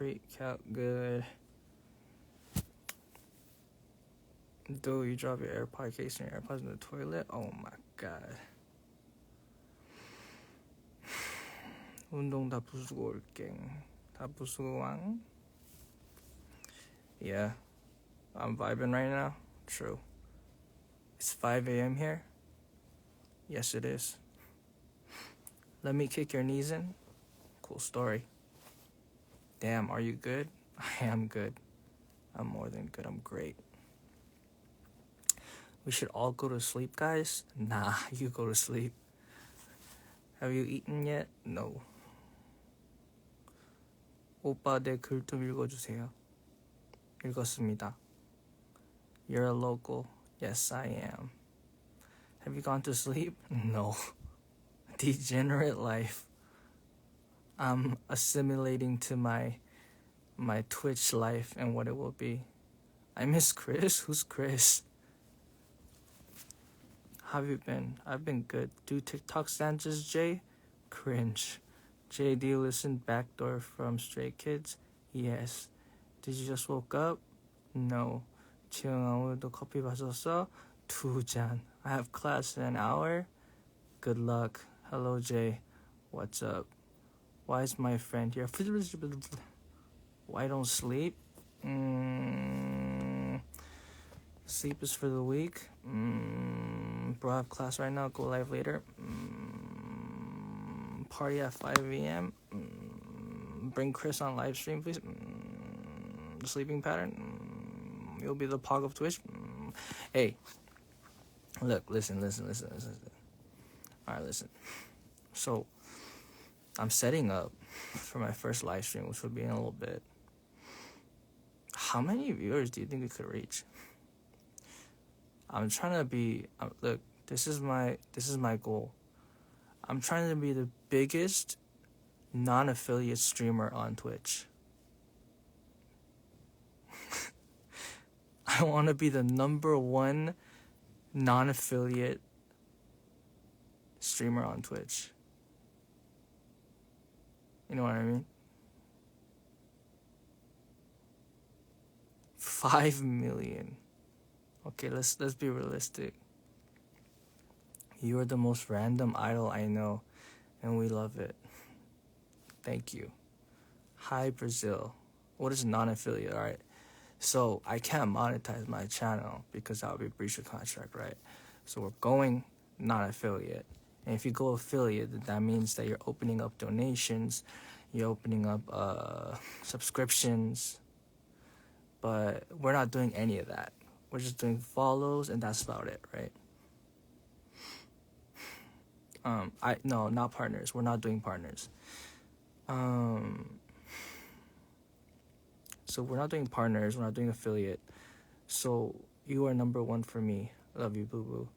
Pre-calc good. Dude, you drop your AirPod case and your AirPods in the toilet? Oh my god. 운동 다 부수고 올게. 다 부수고 왕. Yeah, I'm vibing right now. True. It's 5 a.m. here. Yes, it is. Let me kick your knees in. Cool story. Damn, are you good? I am good. I'm more than good. I'm great. We should all go to sleep, guys. Nah, you go to sleep. Have you eaten yet? No. 오빠 내 글 좀 읽어주세요. 읽었습니다. You're a local. Yes, I am. Have you gone to sleep? No. Degenerate life. I'm assimilating to my Twitch life and what it will be. I miss Chris. Who's Chris? How have you been? I've been good. Do TikTok dances, Jay? Cringe. Jay, do you listen Backdoor from Stray Kids? Yes. Did you just woke up? No. 지영아, 오늘도 커피 마셨어? 2잔. I have class in an hour? Good luck. Hello, Jay. What's up? Why is my friend here? Why don't sleep? Sleep is for the weak. Bro, I have class right now. Go live later. Party at 5 a.m. Bring Chris on live stream, please. Sleeping pattern. You'll be the pog of Twitch. Hey, look, listen. All right, listen. So, I'm setting up for my first live stream, which will be in a little bit. How many viewers do you think we could reach? I'm trying to be. Look, this is my goal. I'm trying to be the biggest non-affiliate streamer on Twitch. I want to be the #1 non-affiliate streamer on Twitch. You know what I mean? 5 million. Okay, let's be realistic. You are the most random idol I know, and we love it. Thank you. Hi, Brazil. What is non-affiliate? All right. So I can't monetize my channel because that would be breach of contract, right? So we're going non-affiliate. And if you go affiliate, then that means that you're opening up donations, you're opening up subscriptions, but we're not doing any of that. We're just doing follows, and that's about it, right? No, not partners. We're not doing partners. So we're not doing partners. We're not doing affiliate. So you are #1 for me. Love you, boo boo.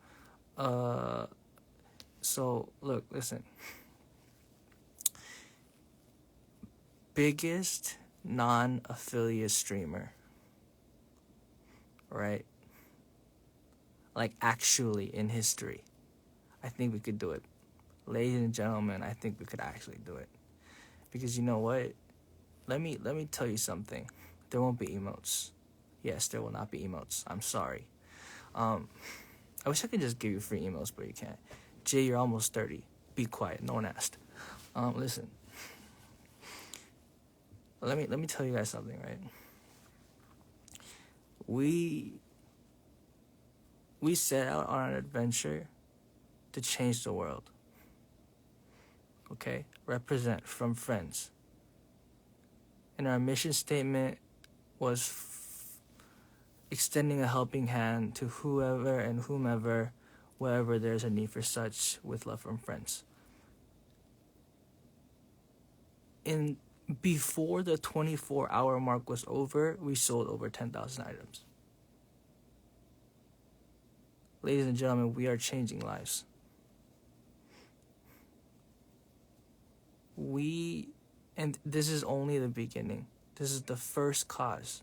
So look, listen. Biggest non-affiliate streamer. Right? Like actually in history. I think we could do it. Ladies and gentlemen, I think we could actually do it. Because you know what? Let me tell you something. There won't be emotes. Yes, there will not be emotes. I'm sorry. I wish I could just give you free emotes, but you can't. Jay, you're almost 30. Be quiet. No one asked. Listen. Let me tell you guys something, right? We set out on an adventure to change the world. Okay? Represent from friends. And our mission statement was extending a helping hand to whoever and whomever, wherever there's a need for such, with love from friends. Before the 24-hour mark was over, we sold over 10,000 items. Ladies and gentlemen, we are changing lives. And this is only the beginning. This is the first cause.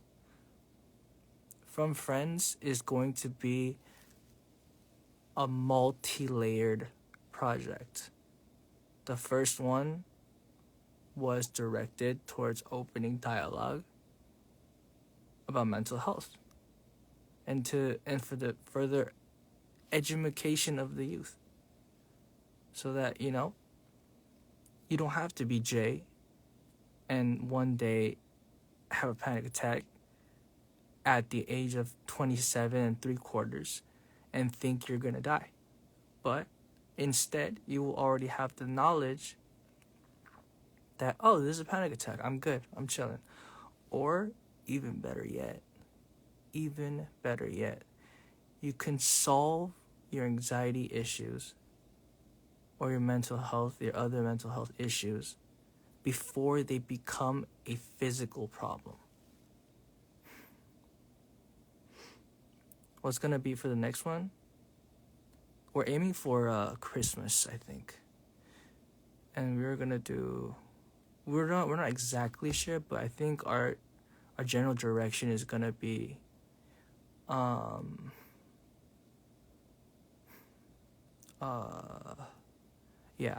From Friends is going to be a multi-layered project. The first one was directed towards opening dialogue about mental health and for the further education of the youth, so that you don't have to be Jay and one day have a panic attack at the age of 27 and 3/4 and think you're gonna die. But instead, you will already have the knowledge that, oh, this is a panic attack, I'm good, I'm chilling. Or even better yet, you can solve your anxiety issues or your mental health, your other mental health issues before they become a physical problem. What's gonna be for the next one? We're aiming for Christmas, I think. And we're not exactly sure, but I think our general direction is gonna be I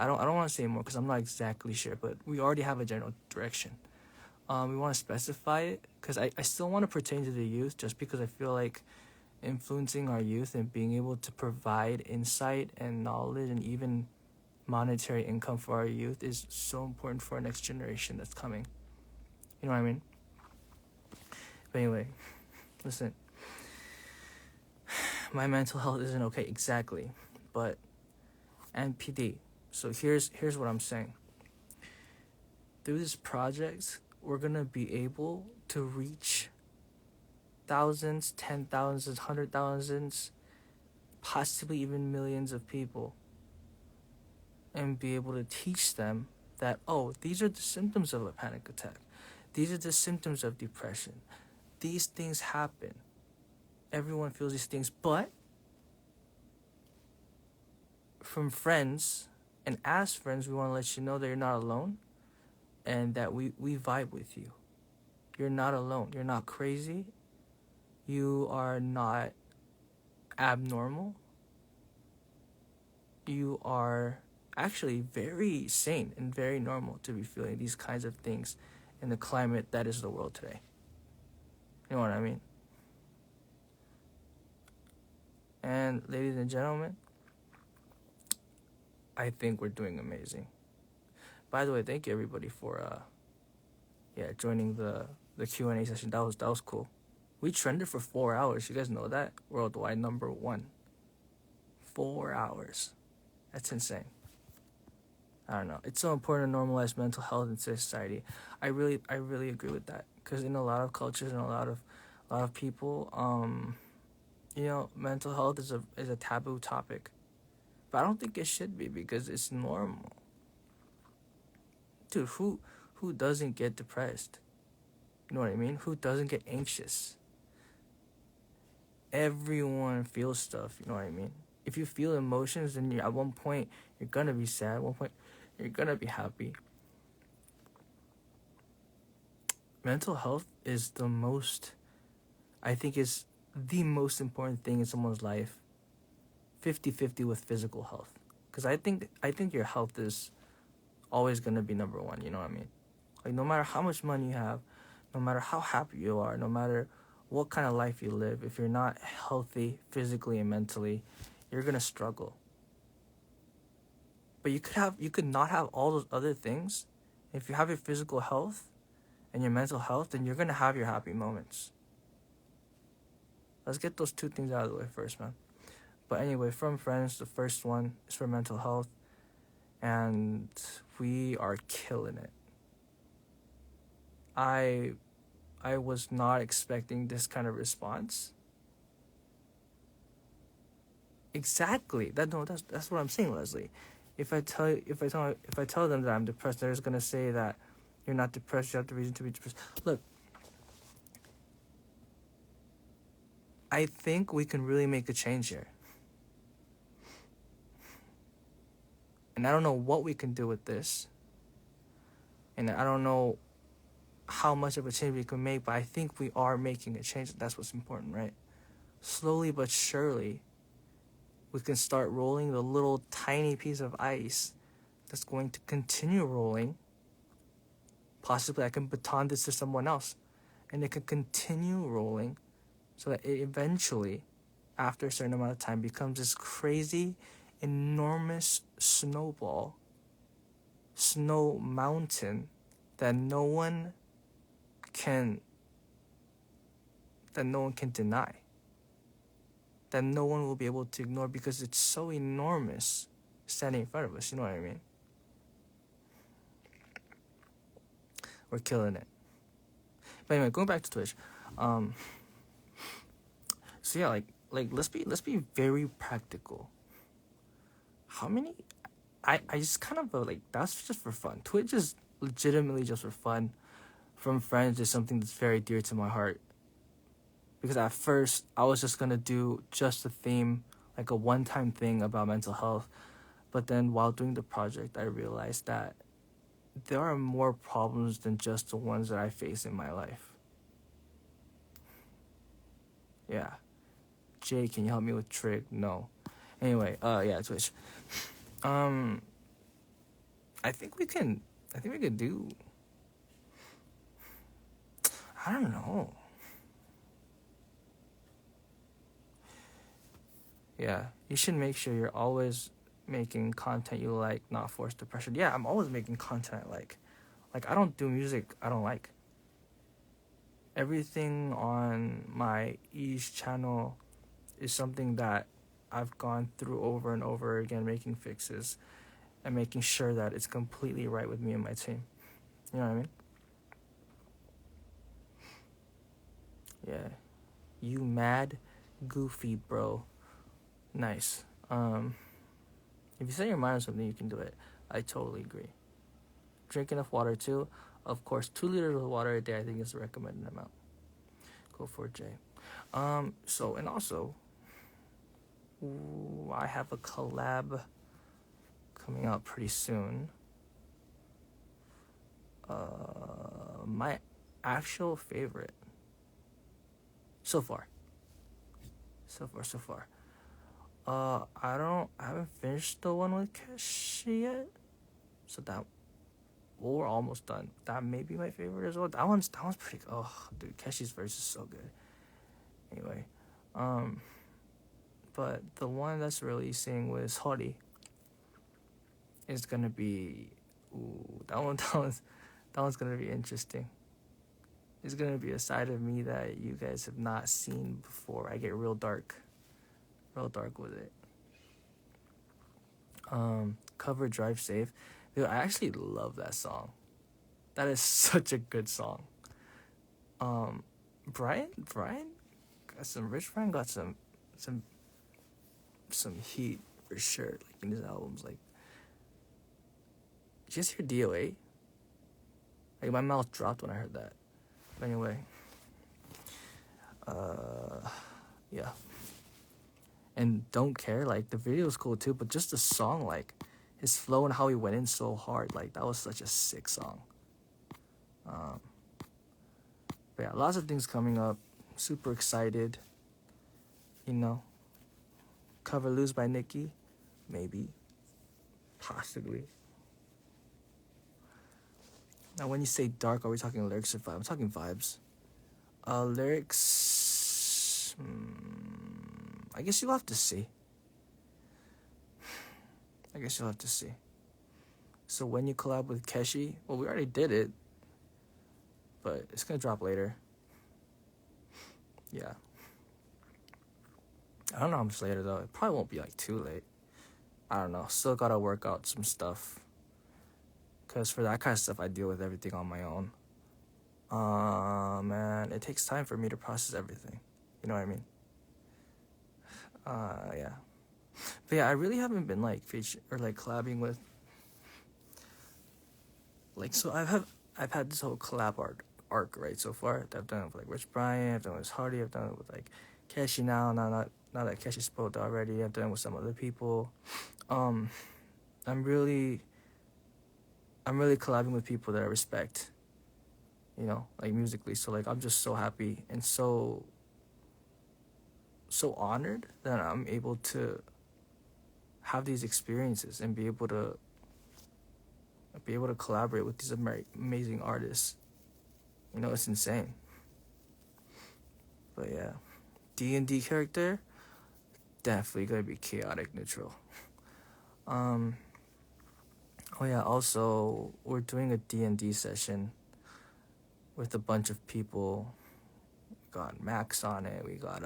don't want to say more because I'm not exactly sure, but we already have a general direction. We want to specify it because I still want to pertain to the youth, just because I feel like influencing our youth and being able to provide insight and knowledge and even monetary income for our youth is so important for our next generation that's coming. You know what I mean? But anyway, listen. My mental health isn't okay, exactly. But NPD. So here's what I'm saying. Through this project, we're gonna be able to reach thousands, 10,000s, 100,000s, possibly even millions of people, and be able to teach them that, oh, these are the symptoms of a panic attack. These are the symptoms of depression. These things happen. Everyone feels these things, but from friends, and as friends, we want to let you know that you're not alone and that we vibe with you. You're not alone. You're not crazy. You are not abnormal. You are actually very sane and very normal to be feeling these kinds of things in the climate that is the world today. You know what I mean? And ladies and gentlemen, I think we're doing amazing. By the way, thank you everybody for joining the Q&A session. That was cool. We trended for 4 hours. You guys know that? Worldwide #1. 4 hours. That's insane. I don't know. It's so important to normalize mental health in society. I really agree with that, because in a lot of cultures and a lot of people, mental health is a taboo topic. But I don't think it should be, because it's normal. Dude, who doesn't get depressed? You know what I mean? Who doesn't get anxious? Everyone feels stuff, you know what I mean? If you feel emotions, then at one point you're gonna be sad, at one point you're gonna be happy. Mental health is the most important thing in someone's life. 50-50 with physical health. Because I think your health is always gonna be #1, you know what I mean? Like, no matter how much money you have, no matter how happy you are, no matter what kind of life you live, if you're not healthy physically and mentally, you're gonna struggle. But you could not have all those other things. If you have your physical health and your mental health, then you're gonna have your happy moments. Let's get those two things out of the way first, man. But anyway, from friends, the first one is for mental health, and we are killing it. I was not expecting this kind of response. Exactly. That's what I'm saying, Leslie. If I tell them that I'm depressed, they're just gonna say that you're not depressed. You have the reason to be depressed. Look, I think we can really make a change here, and I don't know what we can do with this, and I don't know how much of a change we can make, but I think we are making a change. That's what's important, right? Slowly but surely, we can start rolling the little tiny piece of ice that's going to continue rolling Possibly I can baton this to someone else, and it can continue rolling so that it eventually, after a certain amount of time, becomes this crazy, enormous snow mountain that no one can deny, that no one will be able to ignore, because it's so enormous standing in front of us. You know what I mean? We're killing it. But anyway, going back to Twitch. So yeah, like let's be very practical. How many? I just kind of like, that's just for fun. Twitch is legitimately just for fun. From friends is something that's very dear to my heart. Because at first I was just gonna do just a theme, like a one-time thing about mental health. But then while doing the project, I realized that there are more problems than just the ones that I face in my life. Yeah. Jay, can you help me with Trig? No. Anyway, yeah, Twitch. I think we could do, I don't know. Yeah, you should make sure you're always making content you like, not forced to pressure. Yeah, I'm always making content I like. Like, I don't do music I don't like. Everything on my E's channel is something that I've gone through over and over again, making fixes and making sure that it's completely right with me and my team. You know what I mean? Yeah. You mad goofy, bro. Nice. If you set your mind on something, you can do it. I totally agree. Drink enough water too. Of course, 2 liters of water a day I think is the recommended amount. Go for it, Jay. So, and also, I have a collab coming out pretty soon. My actual favorite so far. I haven't finished the one with Keshi yet, so that, well, we're almost done. That may be my favorite as well. That one's pretty. Oh, dude, Keshi's verse is so good. Anyway, but the one that's releasing with Hori is gonna be, that one's gonna be interesting. It's gonna be a side of me that you guys have not seen before. I get real dark with it. Cover Drive Safe. Dude, I actually love that song. That is such a good song. Brian got some, Rich Brian got some heat for sure, like in his albums. Like, did you just hear DOA? Like, my mouth dropped when I heard that. But anyway, yeah. And Don't Care, like, the video was cool too, but just the song, like, his flow and how he went in so hard, like, that was such a sick song. But yeah, lots of things coming up. Super excited. You know, cover Lose by Nicki, maybe, possibly. Now, when you say dark, are we talking lyrics or vibes? I'm talking vibes. Lyrics, I guess you'll have to see. So when you collab with Keshi, well, we already did it, but it's gonna drop later. Yeah. I don't know how much later though. It probably won't be like too late. I don't know. Still gotta work out some stuff. Cause for that kind of stuff, I deal with everything on my own. Man, it takes time for me to process everything. You know what I mean? Yeah. But yeah, I really haven't been like collabing with, like, so I've had this whole collab arc right so far. I've done it with like Rich Brian, I've done it with Hardy, I've done it with like Keshi now that Keshi spoke already, I've done it with some other people. I'm really collabing with people that I respect, you know, like musically. So like, I'm just so happy and so honored that I'm able to have these experiences and be able to be able to collaborate with these amazing artists. You know, it's insane. But yeah, D&D character, definitely gonna be chaotic neutral. Oh yeah, also we're doing a D&D session with a bunch of people. We got Max on it. We got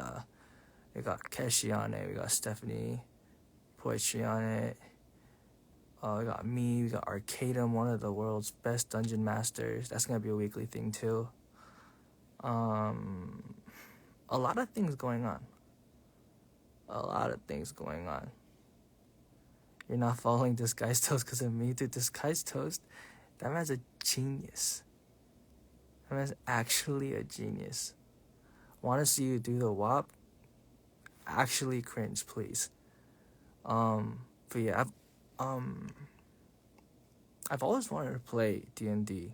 Keshi on it. We got Stephanie Poetry on it. We got me. We got Arcadum, one of the world's best dungeon masters. That's gonna be a weekly thing too. A lot of things going on. You're not following this guy's toast because of me, dude. This guy's toast, that man's a genius. That man's actually a genius. Want to see you do the WAP? Actually cringe, please. But yeah, I've always wanted to play D&D.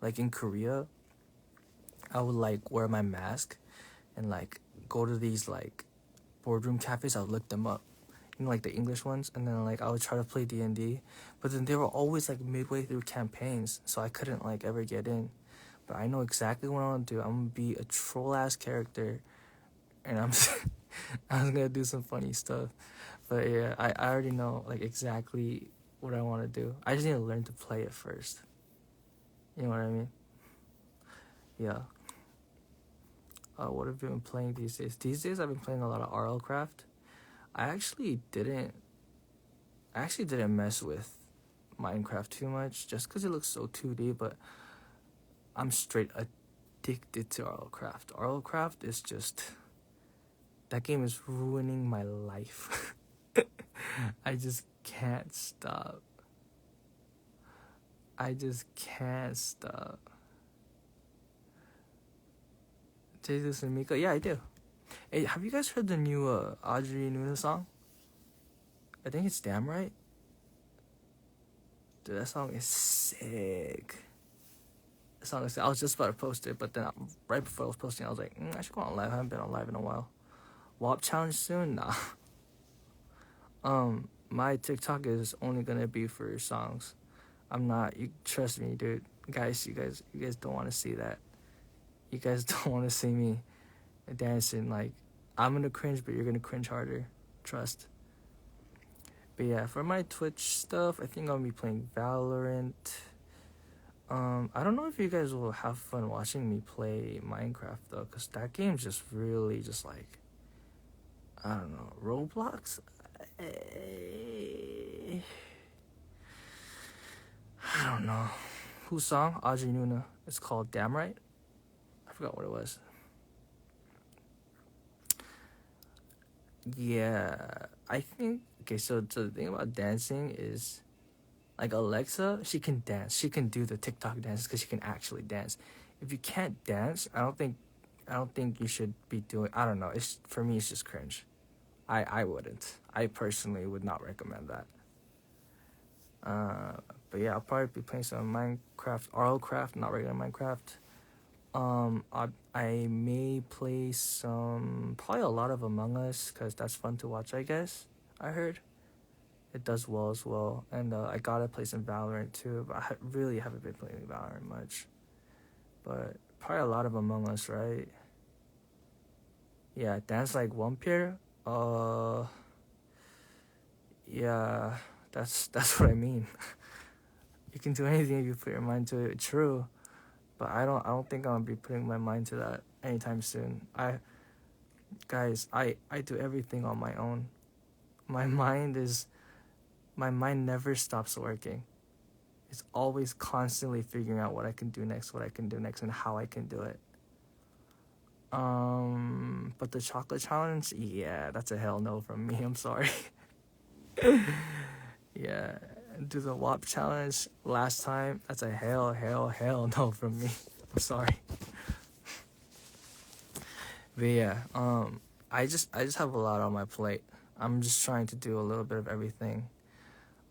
Like in Korea, I would like wear my mask and like go to these like boardroom cafes. I would look them up, you know, like the English ones, and then like I would try to play D&D, but then they were always like midway through campaigns, so I couldn't like ever get in. But I know exactly what I want to do. I'm gonna be a troll ass character, and I was gonna do some funny stuff. But yeah, I already know like exactly what I want to do. I just need to learn to play it first. You know what I mean? Yeah. What have you been playing these days? These days I've been playing a lot of RL Craft. I actually didn't mess with Minecraft too much just because it looks so 2D, but I'm straight addicted to RL Craft. RL Craft is just, that game is ruining my life. I just can't stop. Jesus and Mika, yeah, I do. Hey, have you guys heard the new Audrey Nuna song? I think it's Damn Right. Dude, that song is sick. I was just about to post it, but then right before I was posting, I was like, I should go on live. I haven't been on live in a while. WAP challenge soon? Nah. My TikTok is only gonna be for songs. I'm not. You trust me, dude. Guys, you guys don't want to see that. You guys don't want to see me dancing. Like, I'm gonna cringe, but you're gonna cringe harder. Trust. But yeah, for my Twitch stuff, I think I'll be playing Valorant. I don't know if you guys will have fun watching me play Minecraft though, cause that game's just really just like, I don't know, Roblox. I don't know. Whose song? Audrey Nuna. It's called Damn Right. I forgot what it was. Yeah, I think, okay, so the thing about dancing is, like Alexa, she can dance. She can do the TikTok dances because she can actually dance. If you can't dance, I don't think you should be doing, I don't know. For me, it's just cringe. I wouldn't. I personally would not recommend that. But yeah, I'll probably be playing some Minecraft, RL Craft, not regular Minecraft. I may play probably a lot of Among Us, because that's fun to watch, I guess. I heard it does well as well. And I gotta play some Valorant too, but I really haven't been playing Valorant much. But probably a lot of Among Us, right? Yeah, dance like Vampire. Yeah, that's what I mean. You can do anything if you put your mind to it. True. But I don't think I'm gonna be putting my mind to that anytime soon. I do everything on my own. My mind never stops working. It's always constantly figuring out what I can do next, and how I can do it. But the chocolate challenge, yeah, that's a hell no from me. I'm sorry. Yeah, do the WAP challenge last time, that's a hell no from me. I'm sorry. But yeah, I just have a lot on my plate. I'm just trying to do a little bit of everything.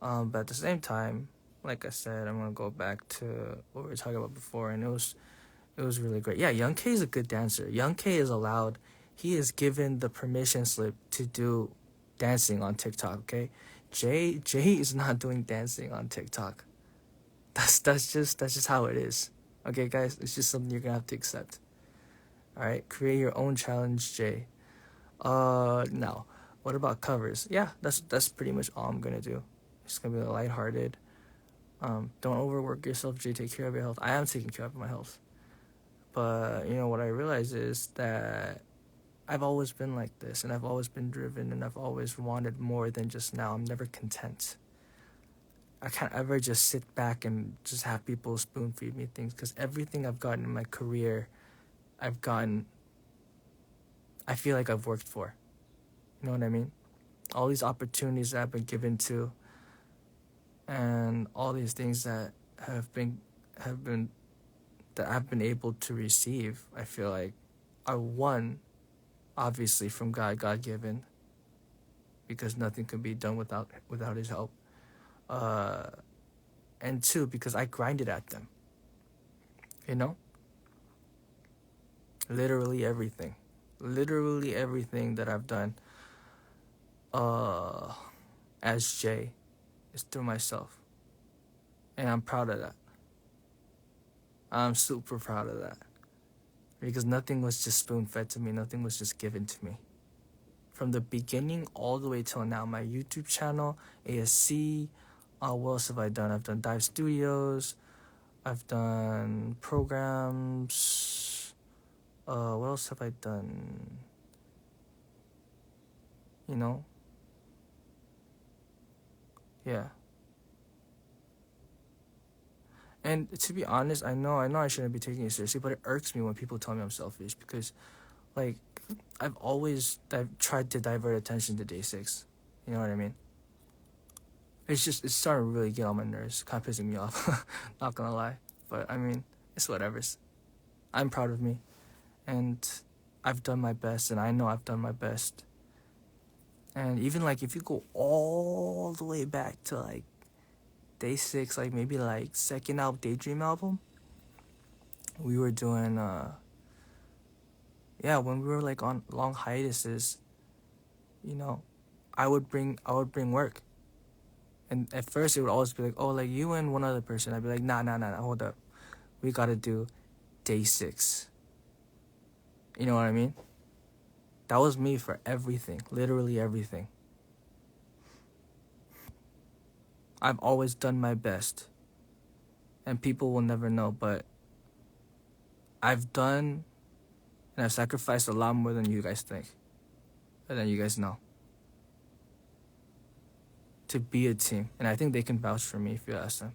But at the same time, like I said, I'm gonna go back to what we were talking about before, and it was really great. Yeah, Young K is a good dancer. Young K is allowed. He is given the permission slip to do dancing on TikTok. Okay, Jay is not doing dancing on TikTok. That's just how it is. Okay, guys, it's just something you're gonna have to accept. All right, create your own challenge, Jay. Now, what about covers? Yeah, that's pretty much all I'm gonna do. It's gonna be lighthearted. Don't overwork yourself, Jay. Take care of your health. I am taking care of my health, but you know what I realize is that I've always been like this, and I've always been driven, and I've always wanted more than just now. I'm never content. I can't ever just sit back and just have people spoon feed me things, because everything I've gotten in my career, I've gotten, I feel like I've worked for. You know what I mean? All these opportunities that I've been given to, and all these things that have been that I've been able to receive, I feel like are one, obviously from God given, because nothing can be done without his help. And two, because I grinded at them. You know? Literally everything that I've done as Jay is through myself. And I'm proud of that. I'm super proud of that. Because nothing was just spoon-fed to me. Nothing was just given to me. From the beginning all the way till now, my YouTube channel, ASC, what else have I done? I've done Dive Studios. I've done programs. What else have I done? You know? Yeah. And to be honest, I know I shouldn't be taking it seriously, but it irks me when people tell me I'm selfish, because, like, I've tried to divert attention to day 6. You know what I mean? It's starting to really get on my nerves, kind of pissing me off. Not gonna lie, but I mean, it's whatever's. I'm proud of me, and I've done my best, and I know I've done my best. And even like if you go all the way back to like day 6, like maybe like second Daydream album, we were doing when we were like on long hiatuses, you know, I would bring work. And at first it would always be like, oh, like you and one other person. I'd be like, nah, hold up. We gotta do day 6. You know what I mean? That was me for everything, literally everything. I've always done my best. And people will never know, but I've done and I've sacrificed a lot more than you guys think. And then you guys know. To be a team. And I think they can vouch for me if you ask them.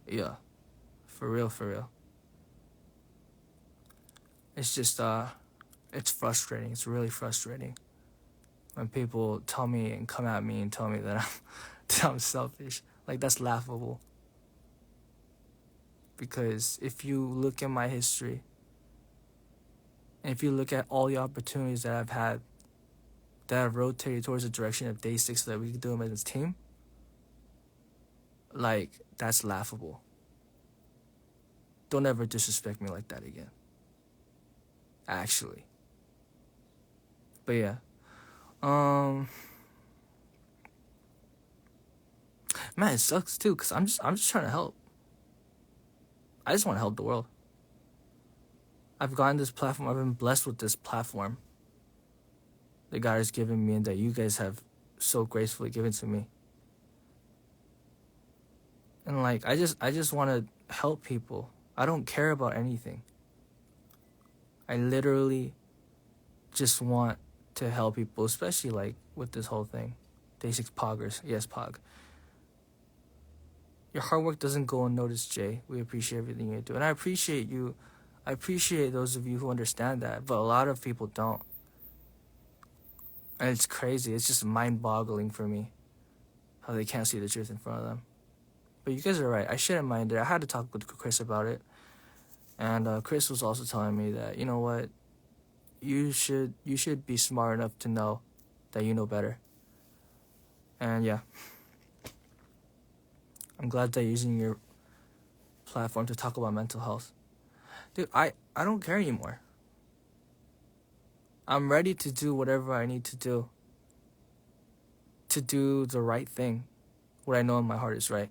Yeah. For real. It's just, it's frustrating. It's really frustrating when people tell me and come at me and tell me that I'm selfish. Like, that's laughable. Because if you look at my history, and if you look at all the opportunities that I've had that have rotated towards the direction of day 6 so that we could do them as a team, like, that's laughable. Don't ever disrespect me like that again. Actually. But yeah. Man, it sucks too, because I'm just trying to help. I just want to help the world. I've gotten this platform. I've been blessed with this platform that God has given me and that you guys have so gracefully given to me. And like, I just want to help people. I don't care about anything. I literally just want to help people, especially like with this whole thing. Day 6 poggers. Yes, pog. Your hard work doesn't go unnoticed, Jay. We appreciate everything you do. And I appreciate you. I appreciate those of you who understand that, but a lot of people don't. And it's crazy. It's just mind-boggling for me how they can't see the truth in front of them. But you guys are right. I shouldn't mind it. I had to talk with Chris about it. And Chris was also telling me that, you know what, you should be smart enough to know that you know better. And yeah. I'm glad that you're using your platform to talk about mental health. Dude, I don't care anymore. I'm ready to do whatever I need to do the right thing, what I know in my heart is right.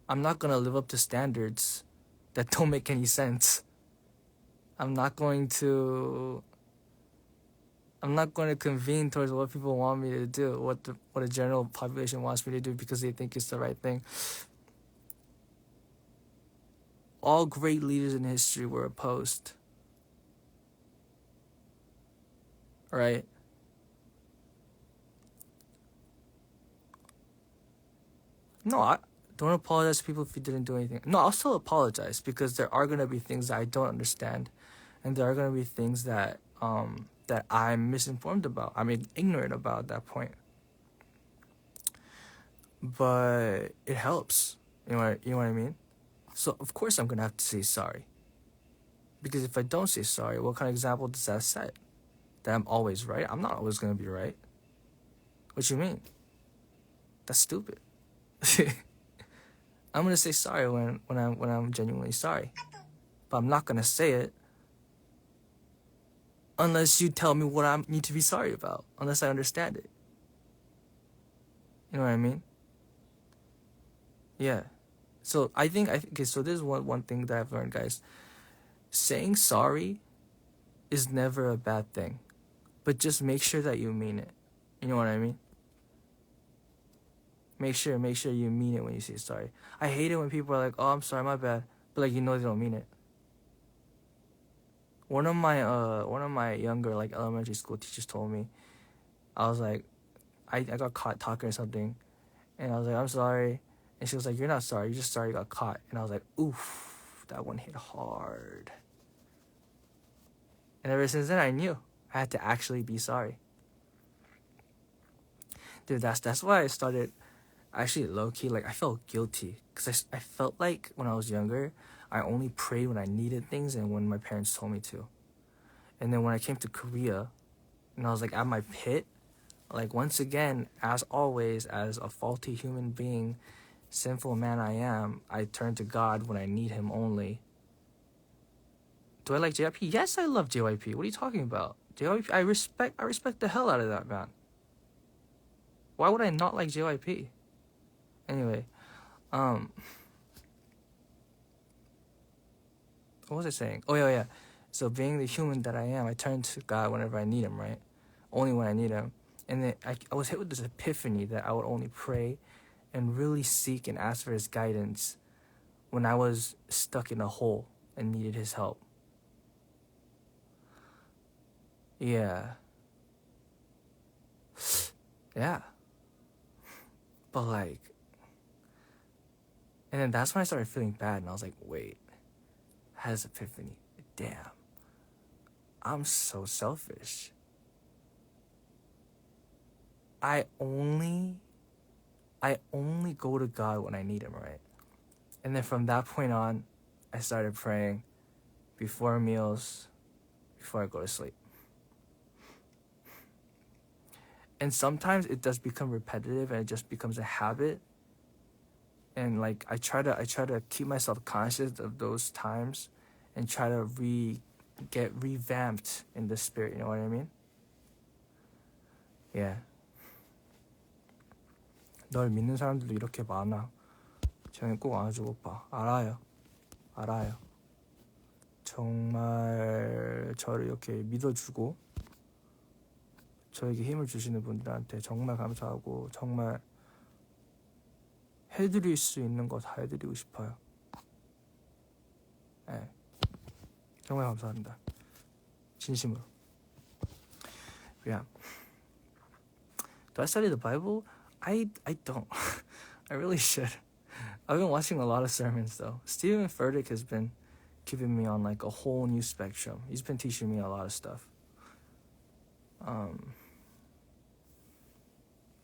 I'm not gonna live up to standards that don't make any sense. I'm not going to convene towards what people want me to do, what a general population wants me to do because they think it's the right thing. All great leaders in history were opposed. Right? No, I don't apologize to people if you didn't do anything. No, I'll still apologize because there are going to be things that I don't understand. And there are going to be things that that I'm misinformed about. I mean, ignorant about at that point. But it helps. You know what I mean? So, of course, I'm going to have to say sorry. Because if I don't say sorry, what kind of example does that set? That I'm always right? I'm not always going to be right. What you mean? That's stupid. I'm going to say sorry when I'm genuinely sorry. But I'm not going to say it unless you tell me what I need to be sorry about. Unless I understand it. You know what I mean? Yeah. So I think okay, so there's one thing that I've learned, guys. Saying sorry is never a bad thing. But just make sure that you mean it. You know what I mean? Make sure you mean it when you say sorry. I hate it when people are like, "Oh, I'm sorry, my bad," but like they don't mean it. One of my younger like elementary school teachers told me, I was like, I got caught talking or something, and I was like, "I'm sorry," and she was like, "You're not sorry. You're just sorry you got caught." And I was like, "Oof, that one hit hard." And ever since then, I knew I had to actually be sorry. Dude, that's why I started. Actually, low-key, like, I felt guilty. Because I felt like when I was younger, I only prayed when I needed things and when my parents told me to. And then when I came to Korea, and I was, like, at my pit, like, once again, as always, as a faulty human being, sinful man I am, I turn to God when I need him only. Do I like JYP? Yes, I love JYP. What are you talking about? JYP, I respect the hell out of that man. Why would I not like JYP? Anyway, what was I saying? Oh, yeah. So being the human that I am, I turn to God whenever I need him, right? Only when I need him. And then I was hit with this epiphany that I would only pray and really seek and ask for his guidance when I was stuck in a hole and needed his help. Yeah. Yeah. But like, and then that's when I started feeling bad, and I was like, wait, I had this epiphany. Damn, I'm so selfish. I only go to God when I need him, right? And then from that point on, I started praying before meals, before I go to sleep. And sometimes it does become repetitive and it just becomes a habit. And like I try to keep myself conscious of those times and try to get revamped in the spirit, you know what I mean? Yeah. 널 믿는 사람들도 이렇게 많아. 쟤는 꼭 안아주고 오빠. 알아요. 정말 저를 이렇게 믿어주고 저에게 힘을 주시는 분들한테 정말 감사하고 정말 해드릴 수 있는 거 다 해드리고 싶어요. 네. 정말 감사합니다. 진심으로. Yeah. Do I study the Bible? I don't. I really should. I've been watching a lot of sermons though. Stephen Furtick has been keeping me on like a whole new spectrum. He's been teaching me a lot of stuff. But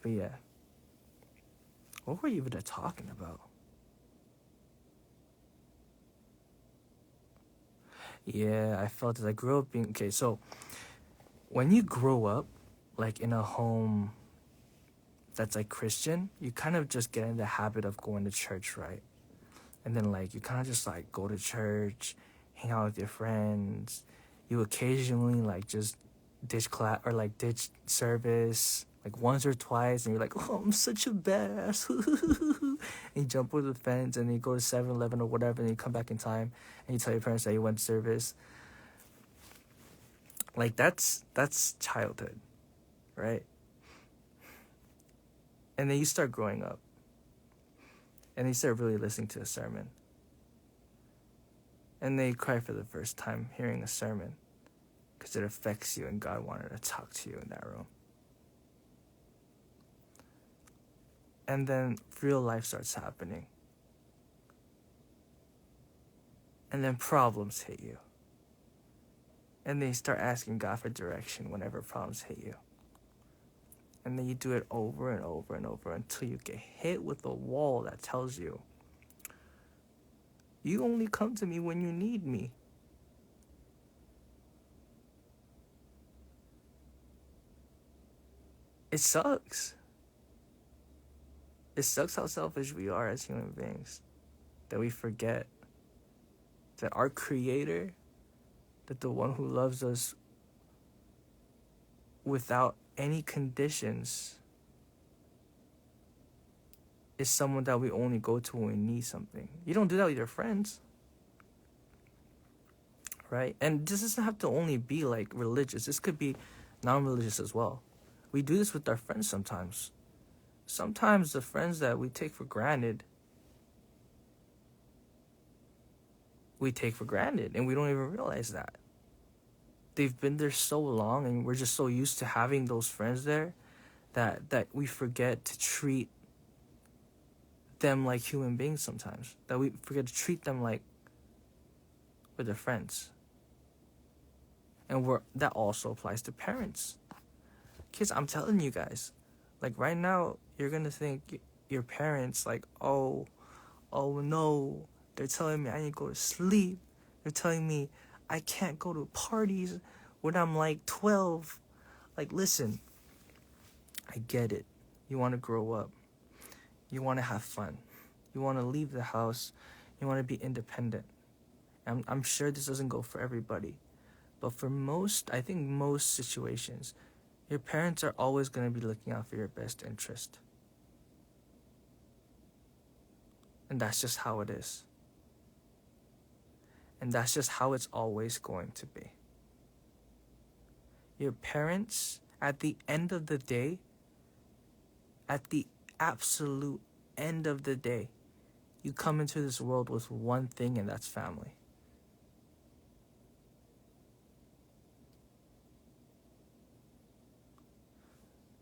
yeah. What were you even talking about? Yeah, I felt it. I grew up being... Okay, so when you grow up, like in a home that's like Christian, you kind of just get in the habit of going to church, right? And then like you kind of just like go to church, hang out with your friends. You occasionally like just ditch class or like ditch service, like once or twice, and you're like, oh, I'm such a badass. And you jump over the fence, and you go to 7-Eleven or whatever, and you come back in time, and you tell your parents that you went to service. Like, that's childhood, right? And then you start growing up, and you start really listening to a sermon. And then you cry for the first time hearing a sermon, because it affects you, and God wanted to talk to you in that room. And then real life starts happening. And then problems hit you. And then you start asking God for direction whenever problems hit you. And then you do it over and over and over until you get hit with a wall that tells you, you only come to me when you need me. It sucks. It sucks how selfish we are as human beings. That we forget that our Creator, that the one who loves us without any conditions, is someone that we only go to when we need something. You don't do that with your friends. Right? And this doesn't have to only be like religious. This could be non-religious as well. We do this with our friends sometimes. Sometimes the friends that we take for granted, and we don't even realize that. They've been there so long, and we're just so used to having those friends there that we forget to treat them like human beings sometimes. That we forget to treat them like with their friends. And that also applies to parents. Kids, I'm telling you guys, like right now, you're going to think your parents like, oh no, they're telling me I need to go to sleep. They're telling me I can't go to parties when I'm like 12. Like, listen, I get it. You want to grow up. You want to have fun. You want to leave the house. You want to be independent. I'm sure this doesn't go for everybody. But for most situations, your parents are always going to be looking out for your best interest. And that's just how it is. And that's just how it's always going to be. Your parents, at the end of the day, at the absolute end of the day, you come into this world with one thing, and that's family.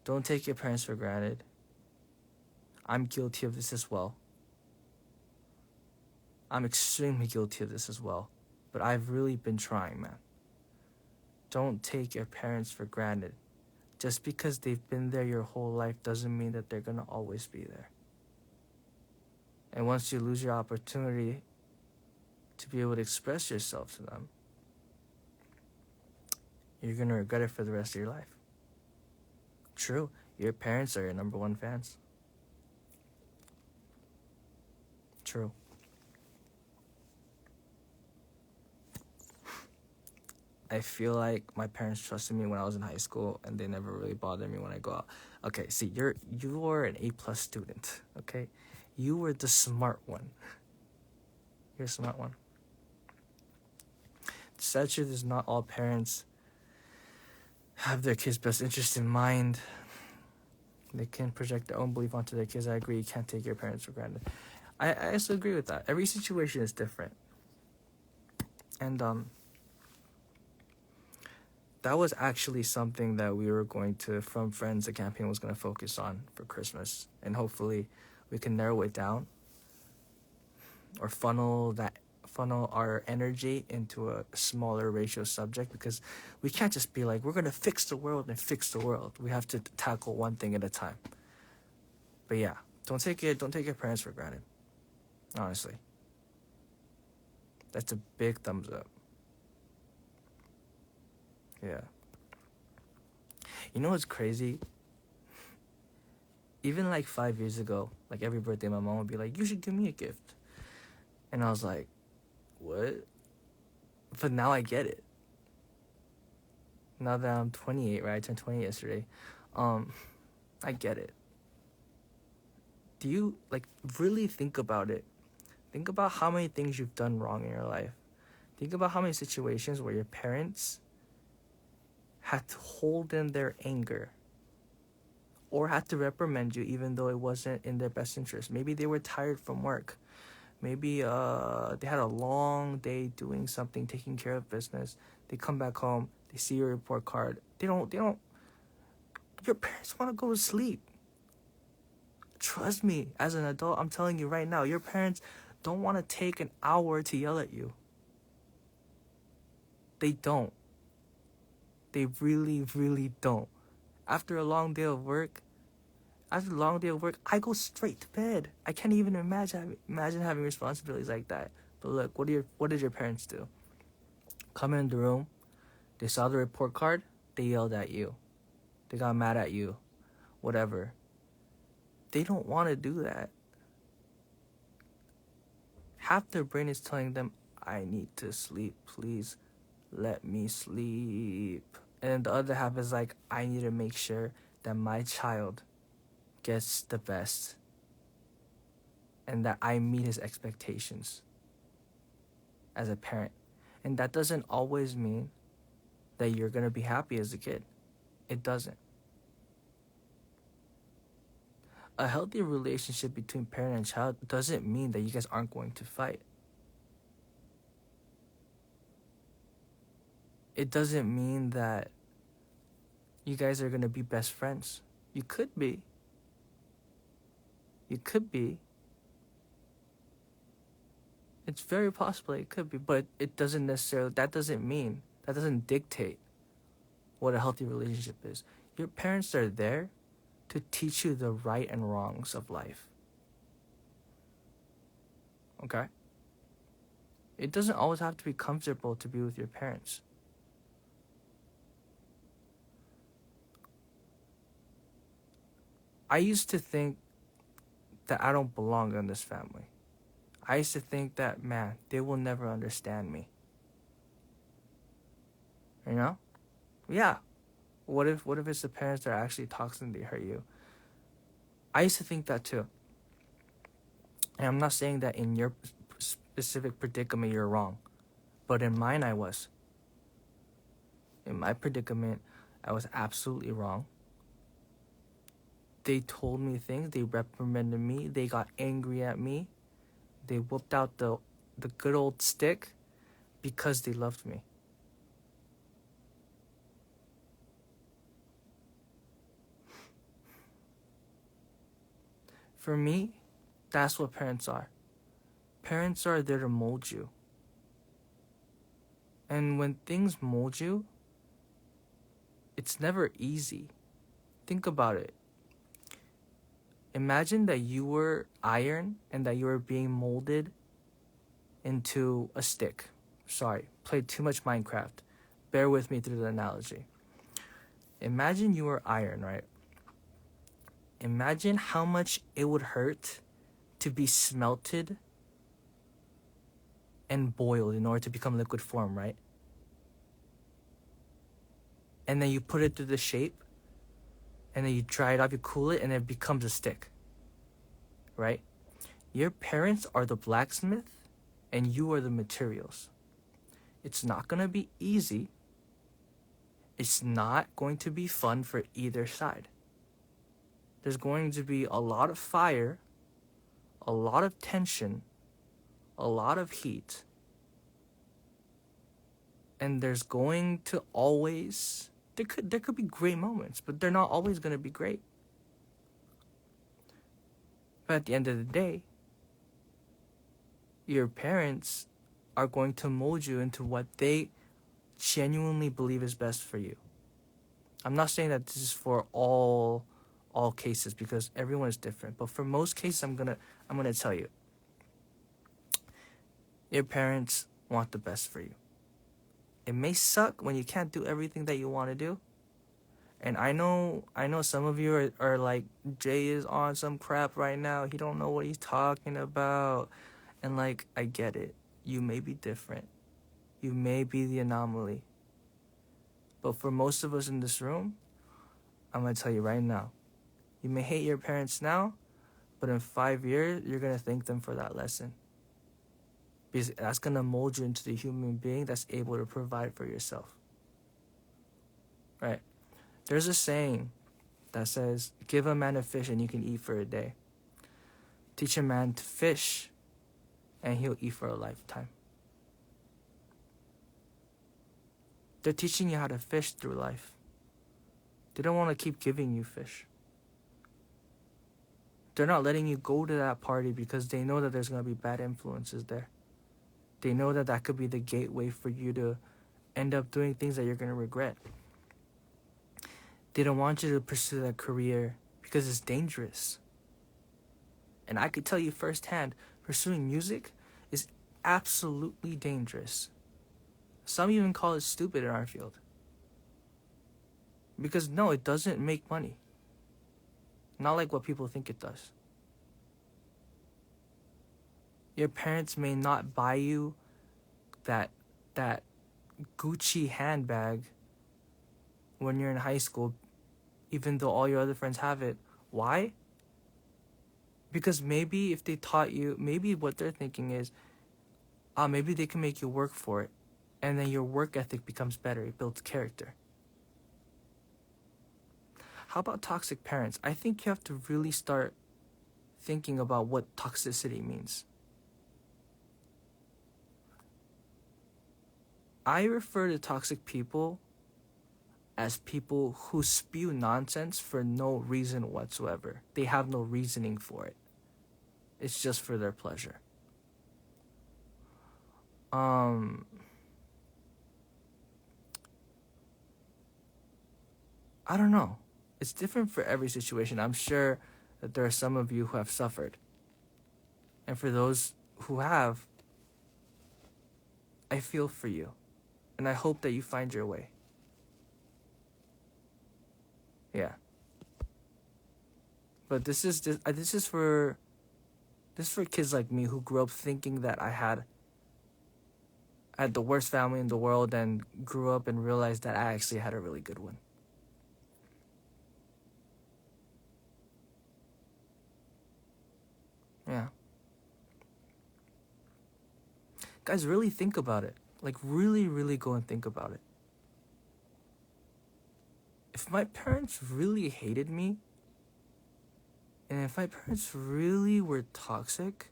Don't take your parents for granted. I'm guilty of this as well. I'm extremely guilty of this as well. But I've really been trying, man. Don't take your parents for granted. Just because they've been there your whole life doesn't mean that they're going to always be there. And once you lose your opportunity to be able to express yourself to them, you're going to regret it for the rest of your life. True, your parents are your number one fans. True. I feel like my parents trusted me when I was in high school, and they never really bothered me when I go out. Okay, see, you were an A+ student, okay? You were the smart one. You're a smart one. The sad truth is not all parents have their kids' best interest in mind. They can project their own belief onto their kids. I agree, you can't take your parents for granted. I also agree with that. Every situation is different. And that was actually something that we were going to, from Friends, the campaign was going to focus on for Christmas. And hopefully we can narrow it down or funnel our energy into a smaller ratio subject, because we can't just be like, we're going to fix the world and fix the world. We have to tackle one thing at a time. But yeah, don't take your parents for granted. Honestly. That's a big thumbs up. Yeah. You know what's crazy? Even like 5 years ago, like every birthday, my mom would be like, you should give me a gift. And I was like, what? But now I get it. Now that I'm 28, right? I turned 20 yesterday. I get it. Do you, like, really think about it? Think about how many things you've done wrong in your life. Think about how many situations where your parents had to hold in their anger or had to reprimand you even though it wasn't in their best interest. Maybe they were tired from work. Maybe they had a long day doing something, taking care of business. They come back home, they see your report card. They don't, your parents want to go to sleep. Trust me, as an adult, I'm telling you right now, your parents don't want to take an hour to yell at you. They don't. They really, really don't. After a long day of work, I go straight to bed. I can't even imagine having responsibilities like that. But look, what did your parents do? Come in the room, they saw the report card, they yelled at you. They got mad at you. Whatever. They don't want to do that. Half their brain is telling them, I need to sleep, please let me sleep. And then the other half is like, I need to make sure that my child gets the best and that I meet his expectations as a parent. And that doesn't always mean that you're going to be happy as a kid. It doesn't. A healthy relationship between parent and child doesn't mean that you guys aren't going to fight. It doesn't mean that you guys are going to be best friends. You could be. You could be. It's very possible it could be, but it doesn't necessarily, that doesn't dictate what a healthy relationship is. Your parents are there to teach you the right and wrongs of life. Okay? It doesn't always have to be comfortable to be with your parents. I used to think that I don't belong in this family. I used to think that, man, they will never understand me. You know? Yeah. What if it's the parents that are actually toxic and they hurt you? I used to think that too. And I'm not saying that in your specific predicament you're wrong. But in mine I was. In my predicament, I was absolutely wrong. They told me things, they reprimanded me, they got angry at me. They whipped out the good old stick because they loved me. For me, that's what parents are. Parents are there to mold you. And when things mold you, it's never easy. Think about it. Imagine that you were iron and that you were being molded into a stick. Sorry, played too much Minecraft. Bear with me through the analogy. Imagine you were iron, right? Imagine how much it would hurt to be smelted and boiled in order to become liquid form, right? And then you put it through the shape, and then you dry it off, you cool it, and it becomes a stick, right? Your parents are the blacksmith, and you are the materials. It's not going to be easy. It's not going to be fun for either side. There's going to be a lot of fire, a lot of tension, a lot of heat, and there's going to always, there could be great moments, but they're not always going to be great. But at the end of the day, your parents are going to mold you into what they genuinely believe is best for you. I'm not saying that this is for all cases because everyone is different, but for most cases, I'm gonna tell you, your parents want the best for you. It may suck when you can't do everything that you want to do. And I know some of you are like, Jay is on some crap right now. He don't know what he's talking about. And like, I get it. You may be different. You may be the anomaly. But for most of us in this room, I'm going to tell you right now, You may hate your parents now, but in 5 years, you're going to thank them for that lesson. Because that's going to mold you into the human being that's able to provide for yourself. Right? There's a saying that says, give a man a fish and you can eat for a day. Teach a man to fish and he'll eat for a lifetime. They're teaching you how to fish through life. They don't want to keep giving you fish. They're not letting you go to that party because they know that there's going to be bad influences there. They know that that could be the gateway for you to end up doing things that you're going to regret. They don't want you to pursue that career because it's dangerous. And I could tell you firsthand, pursuing music is absolutely dangerous. Some even call it stupid in our field. Because no, it doesn't make money. Not like what people think it does. Your parents may not buy you that Gucci handbag when you're in high school, even though all your other friends have it. Why? Because maybe if they taught you, maybe what they're thinking is, maybe they can make you work for it. And then your work ethic becomes better. It builds character. How about toxic parents? I think you have to really start thinking about what toxicity means. I refer to toxic people as people who spew nonsense for no reason whatsoever. They have no reasoning for it. It's just for their pleasure. I don't know. It's different for every situation. I'm sure that there are some of you who have suffered. And for those who have, I feel for you. And I hope that you find your way. Yeah. But this is for kids like me who grew up thinking that I had the worst family in the world and grew up and realized that I actually had a really good one. Yeah. Guys, really think about it. Like, really, really go and think about it. If my parents really hated me, and if my parents really were toxic,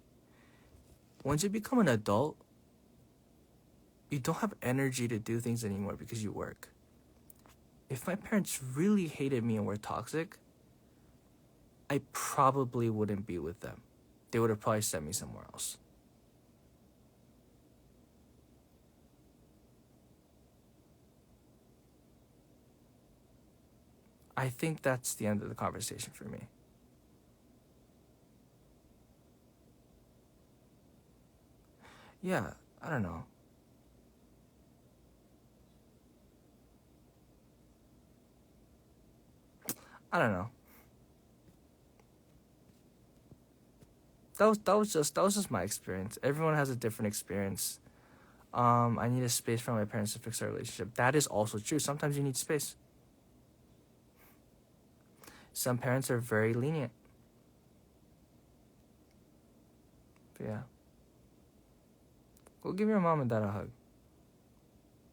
once you become an adult, you don't have energy to do things anymore because you work. If my parents really hated me and were toxic, I probably wouldn't be with them. They would have probably sent me somewhere else. I think that's the end of the conversation for me. Yeah, I don't know. I don't know. That was just my experience. Everyone has a different experience. I need a space for my parents to fix our relationship. That is also true. Sometimes you need space. Some parents are very lenient. But yeah. Go give your mom and dad a hug.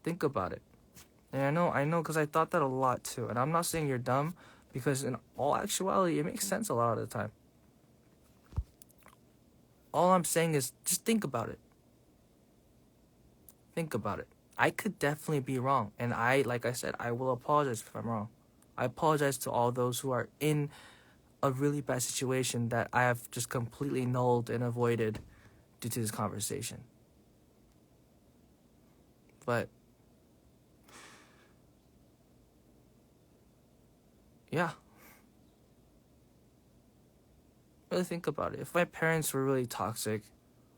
Think about it. And I know, because I thought that a lot too. And I'm not saying you're dumb, because in all actuality, it makes sense a lot of the time. All I'm saying is just think about it. Think about it. I could definitely be wrong. And like I said, I will apologize if I'm wrong. I apologize to all those who are in a really bad situation that I have just completely nulled and avoided due to this conversation. But yeah. Really think about it. If my parents were really toxic,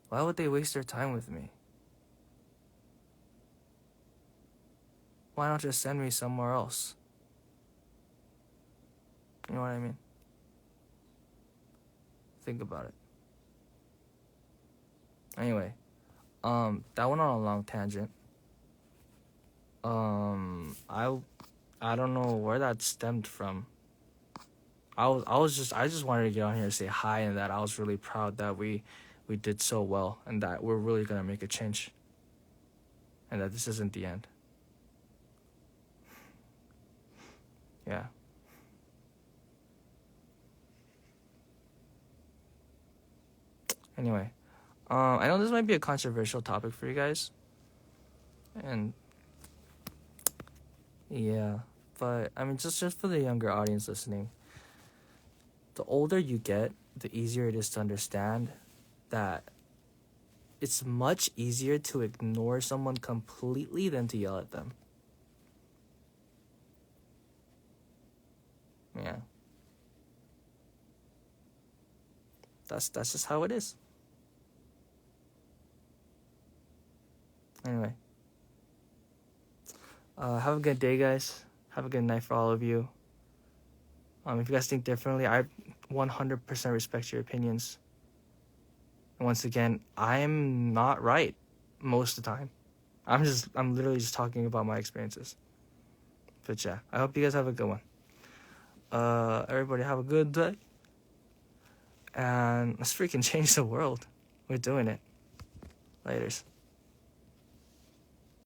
why would they waste their time with me? Why not just send me somewhere else? You know what I mean? Think about it. Anyway, that went on a long tangent. I don't know where that stemmed from. I just wanted to get on here and say hi, and that I was really proud that we did so well, and that we're really gonna make a change, and that this isn't the end. Yeah. Anyway, I know this might be a controversial topic for you guys, and yeah, but I mean, just for the younger audience listening, the older you get, the easier it is to understand that it's much easier to ignore someone completely than to yell at them. Yeah. That's just how it is. Anyway. Have a good day, guys. Have a good night for all of you. If you guys think differently, I 100% respect your opinions. And once again, I'm not right most of the time. I'm literally just talking about my experiences. But yeah, I hope you guys have a good one. Everybody have a good day. And let's freaking change the world. We're doing it. Laters.